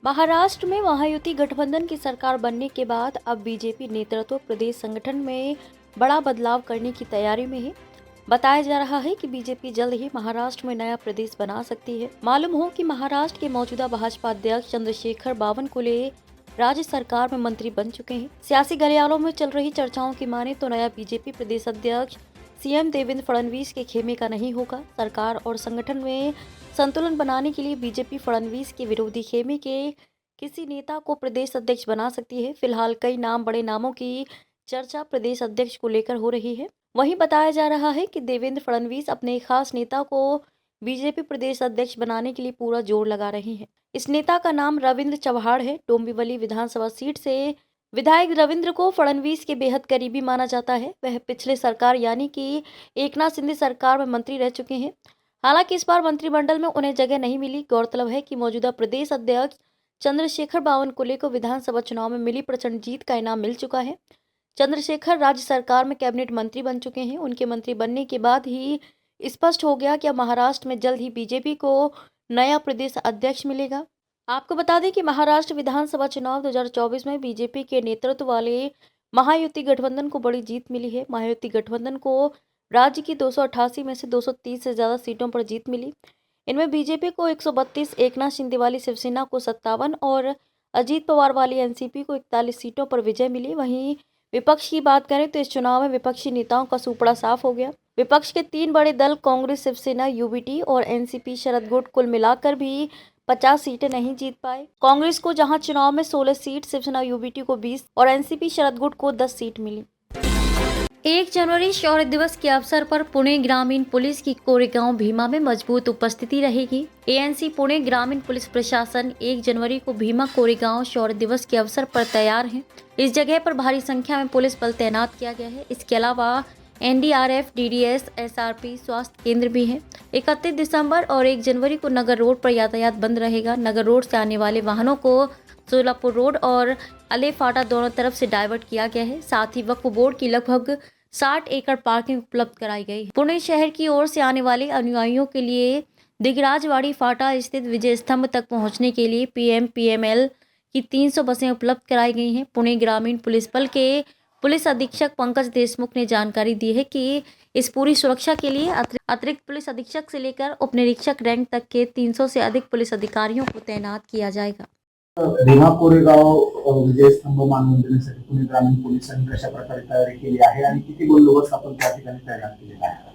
महाराष्ट्र में महायुति गठबंधन की सरकार बनने के बाद अब बीजेपी नेतृत्व प्रदेश संगठन में बड़ा बदलाव करने की तैयारी में है। बताया जा रहा है कि बीजेपी जल्द ही महाराष्ट्र में नया प्रदेश बना सकती है। मालूम हो कि महाराष्ट्र के मौजूदा भाजपा अध्यक्ष चंद्रशेखर बावनकुले राज्य सरकार में मंत्री बन चुके हैं। सियासी गलियारों में चल रही चर्चाओं की माने तो नया बीजेपी प्रदेश अध्यक्ष सीएम देवेंद्र फडणवीस के खेमे का नहीं होगा। सरकार और संगठन में संतुलन बनाने के लिए बीजेपी फडणवीस के विरोधी खेमे के किसी नेता को प्रदेश अध्यक्ष बना सकती है। फिलहाल कई बड़े नामों की चर्चा प्रदेश अध्यक्ष को लेकर हो रही है। वहीं बताया जा रहा है कि देवेंद्र फडणवीस अपने एक खास नेता को बीजेपी प्रदेश अध्यक्ष बनाने के लिए पूरा जोर लगा रहे हैं। इस नेता का नाम रविंद्र चव्हाण है। डोंबिवली विधानसभा सीट से विधायक रविंद्र को फडणवीस के बेहद करीबी माना जाता है। वह पिछले सरकार यानी कि एकनाथ शिंदे सरकार में मंत्री रह चुके हैं। हालांकि इस बार मंत्रिमंडल में उन्हें जगह नहीं मिली। गौरतलब है कि मौजूदा प्रदेश अध्यक्ष चंद्रशेखर बावनकुले को विधानसभा चुनाव में मिली प्रचंड जीत का इनाम मिल चुका है। चंद्रशेखर राज्य सरकार में कैबिनेट मंत्री बन चुके हैं। उनके मंत्री बनने के बाद ही स्पष्ट हो गया कि अब महाराष्ट्र में जल्द ही बीजेपी को नया प्रदेश अध्यक्ष मिलेगा। आपको बता दें कि महाराष्ट्र विधानसभा चुनाव 2024 में बीजेपी के नेतृत्व वाले महायुति गठबंधन को बड़ी जीत मिली है। महायुति गठबंधन को राज्य की 288 में से 230 से ज्यादा सीटों पर जीत मिली। इनमें बीजेपी को 132, एकनाथ शिंदे वाली शिवसेना को 57 और अजीत पवार वाली एनसीपी को 41 सीटों पर विजय मिली। वहीं विपक्ष की बात करें तो इस चुनाव में विपक्षी नेताओं का सूपड़ा साफ हो गया। विपक्ष के 3 बड़े दल कांग्रेस, शिवसेना, यूबीटी और एनसीपी शरद गुट कुल मिलाकर भी 50 सीटें नहीं जीत पाए। कांग्रेस को जहां चुनाव में 16 सीट, शिवसेना यूबीटी को 20 और एनसीपी शरद गुट को 10 सीट मिली। 1 जनवरी शौर्य दिवस के अवसर पर पुणे ग्रामीण पुलिस की कोरेगांव भीमा में मजबूत उपस्थिति रहेगी। एएनसी पुणे ग्रामीण पुलिस प्रशासन 1 जनवरी को भीमा कोरेगांव शौर्य दिवस के अवसर पर तैयार है। इस जगह पर भारी संख्या में पुलिस बल तैनात किया गया है। इसके अलावा एनडीआरएफ, डीडीएस, एसआरपी, स्वास्थ्य केंद्र भी है। 31 दिसंबर और 1 जनवरी को नगर रोड पर यातायात बंद रहेगा। नगर रोड से आने वाले वाहनों को सोलापुर रोड और अले फाटा दोनों तरफ से डाइवर्ट किया गया है। साथ ही वक्फ बोर्ड की लगभग 60 एकड़ पार्किंग उपलब्ध कराई गई है। पुणे शहर की ओर से आने वाले अनुयायियों के लिए दिगराजवाड़ी फाटा स्थित विजय स्तंभ तक पहुंचने के लिए पीएमपीएमएल की 300 बसें उपलब्ध कराई गई हैं। पुणे ग्रामीण पुलिस बल के पुलिस अधीक्षक पंकज देशमुख ने जानकारी दी है कि इस पूरी सुरक्षा के लिए अतिरिक्त पुलिस अधीक्षक से लेकर उप निरीक्षक रैंक तक के 300 से अधिक पुलिस अधिकारियों को तैनात किया जाएगा। भीमा कोरेगाव विजय स्तंभ मानवंदनेसाठी पुणे ग्रामीण पोलिसांनी कशा प्रकारे तयारी केली आहे आणि किती बंदोबस्त आपण त्या ठिकाणी तैनात केलेला आहे?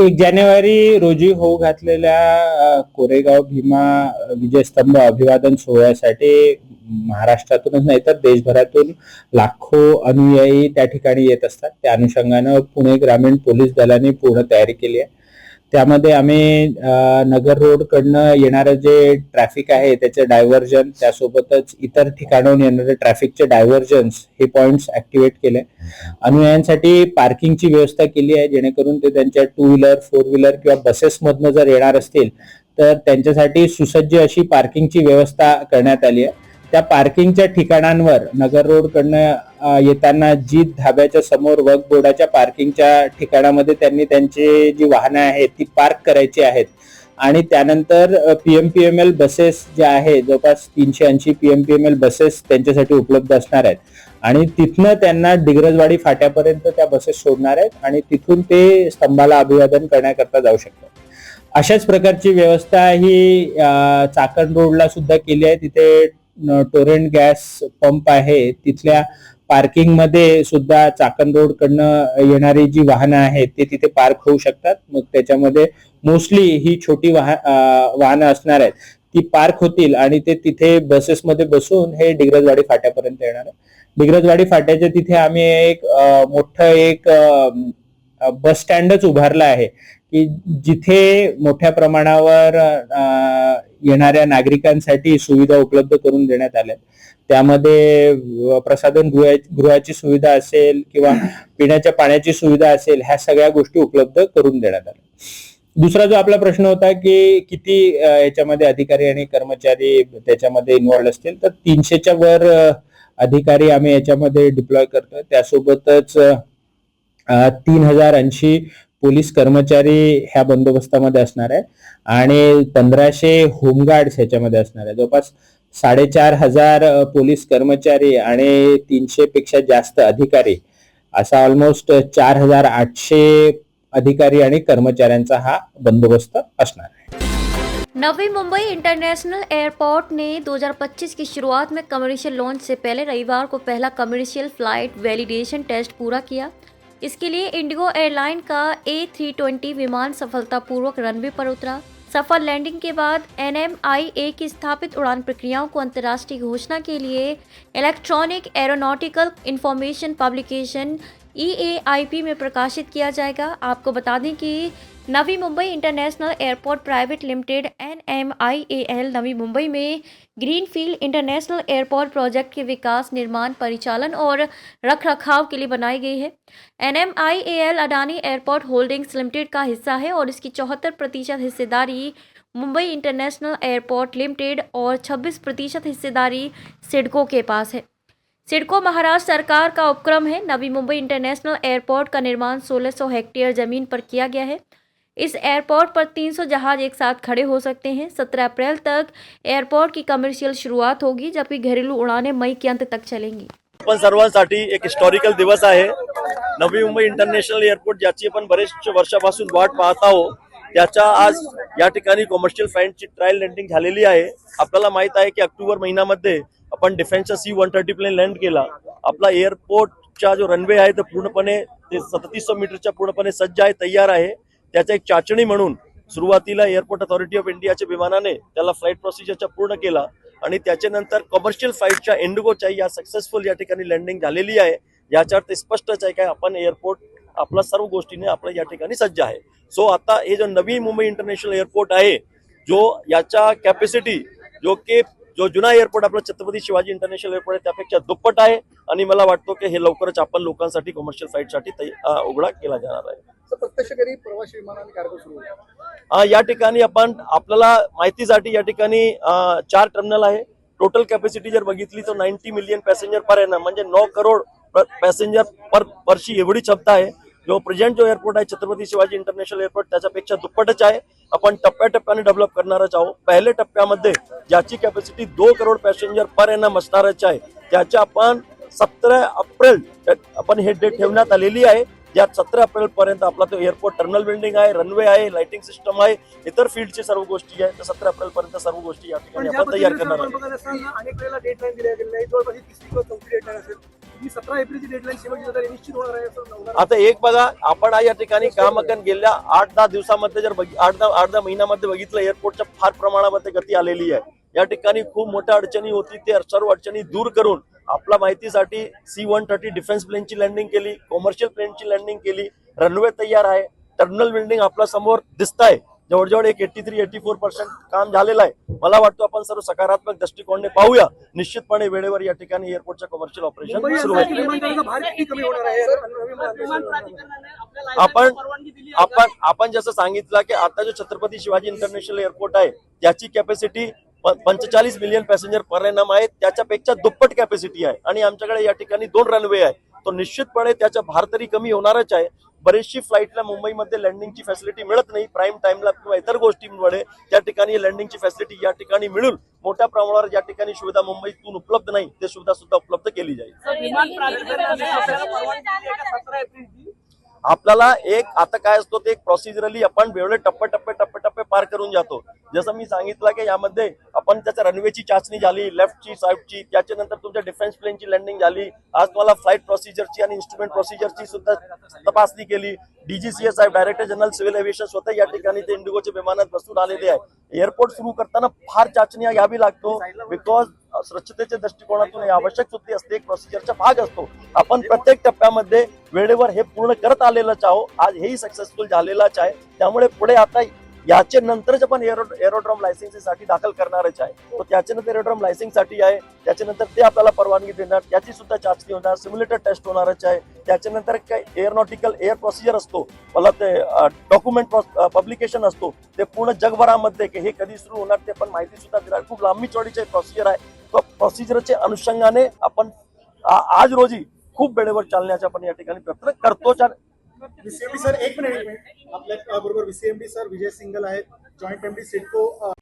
1 जानेवारी रोजी होऊ घातलेल्या कोरेगाव भीमा विजयस्तंभ अभिवादन सोहळ्यासाठी महाराष्ट्रातूनच नाही तर देशभरातून लाखो अनुयायी त्या ठिकाणी येत असतात। त्या अनुषंगाने पुणे ग्रामीण पोलीस दलाने पूर्ण तयारी केली आहे। त्यामध्ये आम्ही नगर रोड कडनं येणारे जे ट्रॅफिक आहे त्याचे डायव्हर्जन, त्यासोबतच इतर ठिकाणाहून येणारे ट्रॅफिकचे डायव्हर्जन्स हे पॉइंट्स ऍक्टिव्हेट केले। अनुयायांसाठी पार्किंगची व्यवस्था केली आहे जेणेकरून ते त्यांच्या 2 व्हीलर, 4 व्हीलर किंवा बसेस मधनं जर येणार असतील तर त्यांच्यासाठी सुसज्ज अशी पार्किंगची व्यवस्था करण्यात आली आहे। त्या पार्किंगच्या ठिकाणांवर नगर रोड कडनं येताना जीत धाब्याच्या समोर वक्फ बोर्डाच्या पार्किंगच्या ठिकाणामध्ये त्यांनी त्यांची जी वाहनं आहेत ती पार्क करायची आहेत आणि त्यानंतर पीएमपीएमएल बसेस ज्या आहेत जवळपास 380 पीएमपीएमएल बसेस त्यांच्यासाठी उपलब्ध असणार आहेत आणि तिथनं त्यांना डिग्रजवाडी फाट्यापर्यंत त्या बसेस सोडणार आहेत आणि तिथून ते स्तंभाला अभिवादन करण्याकरता जाऊ शकतात। अशाच प्रकारची व्यवस्था ही चाकण रोडला सुद्धा केली आहे। तिथे टोरेंट गॅस पंप आहे, तिथल्या पार्किंग मध्ये सुद्धा चाकण रोड कडनं येणारी जी वाहनं आहेत ते तिथे पार्क होऊ शकतात। मग त्याच्यामध्ये मोस्टली ही छोटी वाहनं असणार आहेत ती पार्क होतील आणि ते तिथे बसेस मध्ये बसून हे डिग्रजवाडी फाट्यापर्यंत येणार आहे। डिग्रजवाडी फाट्याच्या तिथे आम्ही एक मोठं बस स्टँडच उभारला आहे की जिथे मोठ्या प्रमाणावर येणाऱ्या नागरिकांसाठी सुविधा उपलब्ध करून देण्यात आल्या। त्यामध्ये प्रसाधन गृहाची सुविधा असेल किंवा पिण्याच्या पाण्याची सुविधा असेल, ह्या सगळ्या गोष्टी उपलब्ध करून देण्यात आल्या। दुसरा जो आपला प्रश्न होता की किती याच्यामध्ये अधिकारी आणि कर्मचारी त्याच्यामध्ये इन्व्हॉल्व असतील, तर 300च्या वर अधिकारी आम्ही याच्यामध्ये डिप्लॉय करतोय। त्यासोबतच 3080 पोलीस कर्मचारी ह्या बंदोबस्तामध्ये असणार आहे आणि 1500 होमगार्ड्स ह्याच्यामध्ये असणार आहे। जवळपास 4,500 पोलीस कर्मचारी आणि 300 पेक्षा जास्त अधिकारी असा ऑलमोस्ट 4,800 अधिकारी आणि कर्मचाऱ्यांचा हा बंदोबस्त असणार आहे. नवी मुंबई इंटरनेशनल एयरपोर्ट ने 2025 की शुरुआत में कमर्शियल लॉन्च से पहले रविवार को पहला कमर्शियल फ्लाइट वैलिडेशन टेस्ट पूरा किया। इसके लिए इंडिगो एयरलाइन का A320 विमान सफलतापूर्वक रनवे पर उतरा। सफल लैंडिंग के बाद NMIA की स्थापित उड़ान प्रक्रियाओं को अंतर्राष्ट्रीय घोषणा के लिए electronic aeronautical information publication EAIP में प्रकाशित किया जाएगा। आपको बता दें कि Navi Mumbai international airport private limited NMIAL Navi Mumbai में ग्रीनफील्ड इंटरनेशनल एयरपोर्ट प्रोजेक्ट के विकास, निर्माण, परिचालन और रखरखाव के लिए बनाई गई है। NMIAL अडानी एयरपोर्ट होल्डिंग्स लिमिटेड का हिस्सा है और इसकी 74% हिस्सेदारी मुंबई इंटरनेशनल एयरपोर्ट लिमिटेड और 26% हिस्सेदारी सिडको के पास है। सिडको महाराष्ट्र सरकार का उपक्रम है। नवी मुंबई इंटरनेशनल एयरपोर्ट का निर्माण 1600 हेक्टेयर जमीन पर किया गया है। इस एयरपोर्ट पर 300 जहाज एक साथ खड़े हो सकते हैं। 17 अप्रैल तक एयरपोर्ट की कमर्शियल शुरुआत होगी, जबकि घरेलू उड़ानें मई के अंत तक चलेंगी। आपण सर्वांसाठी एक हिस्टॉरिकल दिवस आहे। नवी मुंबई इंटरनॅशनल एअरपोर्ट ज्याची आपण बरेच वर्षापासून वाट पाहत आहोत, त्याच्या आज या ठिकाणी कमर्शियल फ्लाइटची ट्रायल लँडिंग झालेली आहे। आपल्याला माहित आहे की ऑक्टोबर महिन्यामध्ये आपण डिफेन्सचा C-130 प्लेन लँड केला। आपला एअरपोर्टचा जो रनवे आहे तो पूर्णपणे 3700 मीटरच्या पूर्णपणे सज्ज आहे, तयार आहे। त्याचा एक चाचणी म्हणून सुरुवातीला एअरपोर्ट अथॉरिटी ऑफ इंडियाच्या विमानाने त्याला फ्लाइट प्रोसिजरचा पूर्ण केला आणि त्याच्यानंतर कमर्शियल फ्लाइटच्या इंडिगोच्या या सक्सेसफुल या ठिकाणी लँडिंग झालेली आहे। याच्यावर ते स्पष्टच आहे की आपण एअरपोर्ट आपला सर्व गोष्टीने आपल्या या ठिकाणी सज्ज आहे। सो आता हे जो नवी मुंबई इंटरनॅशनल एअरपोर्ट आहे, जो याचा कॅपॅसिटी जो जुना एअरपोर्ट आपला छत्रपती शिवाजी इंटरनॅशनल एअरपोर्ट आहे त्यापेक्षा दुप्पट आहे आणि मला वाटतो की हे लवकरच आपण लोकांसाठी कमर्शियल फ्लाइटसाठी उघडा केला जाणार आहे। प्रत्यक्ष कधी प्रवासी विमानाने कार्य सुरू होईल। या ठिकाणी आपल्याला माहितीसाठी या ठिकाणी 4 टर्मिनल आहे। टोटल कॅपॅसिटी जर बघितली तर 90 मिलियन पॅसेंजर पर एनम म्हणजे 9 करोड पॅसेंजर पर वर्षी एवढी क्षमता आहे। जो प्रेझेंट जो एअरपोर्ट आहे छत्रपती शिवाजी इंटरनॅशनल एअरपोर्ट त्याच्यापेक्षा दुप्पटच आहे। आपण टप्प्याटप्प्याने डेव्हलप करणारच आहोत। पहिल्या टप्प्यामध्ये ज्याची capacity 2 crore passenger per annum असणारच आहे, त्याच्या आपण 17 एप्रिल आपण हे डेट ठेवण्यात आलेली आहे। यात 17 अप्रैल पर्यंत आपला तो एअरपोर्ट टर्मिनल बिल्डिंग आहे, रनवे आहे, लाइटिंग सिस्टम आहे, इतर फील्डची सर्व गोष्टी आहेत। तर 17 अप्रैल पर्यंत सर्व गोष्टी या ठिकाणी आपण तयार करणार आहोत। अनेक वेळेला डेडलाईन दिल्या गेलेली आहे, जवळपास 30 किंवा 34 डेडलाईन असेल। 17 एप्रिलची डेडलाईन शेवटची तर निश्चित होणार आहे असं। आता एक बघा, आपण या ठिकाणी काम गेल्या 8-10 दिवसामध्ये जर 8-10 महिन्यामध्ये बघितलं, एअरपोर्टच्या फार प्रमाणामध्ये गती आलेली आहे। या ठिकाणी खूप मोठ्या अडचणी होती, ते सर्व अडचणी दूर करून आपल्या माहितीसाठी C-130 डिफेन्स प्लेनची लँडिंग केली, कमर्शियल प्लेनची लँडिंग केली, रनवे तयार आहे, टर्मिनल बिल्डिंग आपल्या समोर दिसतंय। जवळजवळ एक 83-84% काम झालेलं आहे। मला वाटतं आपण सर्व सकारात्मक दृष्टिकोनाने पाहूया। निश्चितपणे वेळेवर या ठिकाणी एअरपोर्टचं कमर्शियल ऑपरेशन सुरू होईल। आपण जसं सांगितलं की आता जो छत्रपती शिवाजी इंटरनॅशनल एअरपोर्ट आहे त्याची capacity 45 million passenger per annum आहे, त्याच्यापेक्षा दुप्पट कॅपॅसिटी आहे आणि आमच्याकडे या ठिकाणी 2 रनवे आहे। तो निश्चितपणे त्याचा भार तरी कमी होणारच आहे। बरेचशी फ्लाईटला मुंबईमध्ये लँडिंगची फॅसिलिटी मिळत नाही, प्राईम टाइमला किंवा इतर गोष्टींमुळे त्या ठिकाणी लँडिंगची फॅसिलिटी या ठिकाणी मिळून मोठ्या प्रमाणावर या ठिकाणी सुविधा मुंबईतून उपलब्ध नाही, ते सुविधा सुद्धा उपलब्ध केली जाईल। आपल्याला एक आता काय असतो ते एक प्रोसिजरली आपण वेगळे टप्पे पार करून जातो। जसं मी सांगितलं की यामध्ये आपण त्याच्या रनवेची चाचणी झाली, लेफ्टची साईडची, त्याच्यानंतर तुमच्या डिफेन्स प्लेनची लँडिंग झाली। आज तुम्हाला फ्लाइट प्रोसिजरची आणि इन्स्ट्रुमेंट प्रोसिजरची सुद्धा तपासणी केली। DGCA साहेब, डायरेक्टर जनरल सिव्हिल एव्हिएशन स्वतः या ठिकाणी ते इंडिगोच्या विमानात बसून आलेले आहे। एअरपोर्ट सुरू करताना फार चाचण्या घ्यावी लागतो, बिकॉज स्वच्छतेच्या दृष्टिकोनातून हे आवश्यक सुद्धा असते, एक प्रोसिजरचा भाग असतो। आपण प्रत्येक टप्प्यामध्ये वेळेवर हे पूर्ण करत आलेलंच आहोत। आज हेही सक्सेसफुल झालेलाच आहे। त्यामुळे पुढे आता याचे नंतरच आपण एरोड्रॉम लायसन्ससाठी दाखल करणारच आहे। तो त्याच्यानंतर एरोड्रॉम लायसन्ससाठी आहे, त्याच्यानंतर ते आपल्याला परवानगी देणार, त्याची सुद्धा चाचणी होणार, सिम्युलेटर टेस्ट होणारच आहे। त्याच्यानंतर काय एअरोनॉटिकल एअर प्रोसिजर असतो, मला ते डॉक्युमेंट पब्लिकेशन असतो, ते पूर्ण जगभरामध्ये हे कधी सुरू होणार ते पण माहिती सुद्धा देणार। खूप लांबी चौडीचे प्रोसिजर आहे। तो प्रोसिजरच्या अनुषंगाने आपण आज रोजी खूप वेळेवर चालण्याचा आपण या ठिकाणी प्रयत्न करतो। VCMD सर, एक मिनिट आपल्या बरोबर VCMD सर विजय सिंगल आहेत, जॉईंट MD सिडको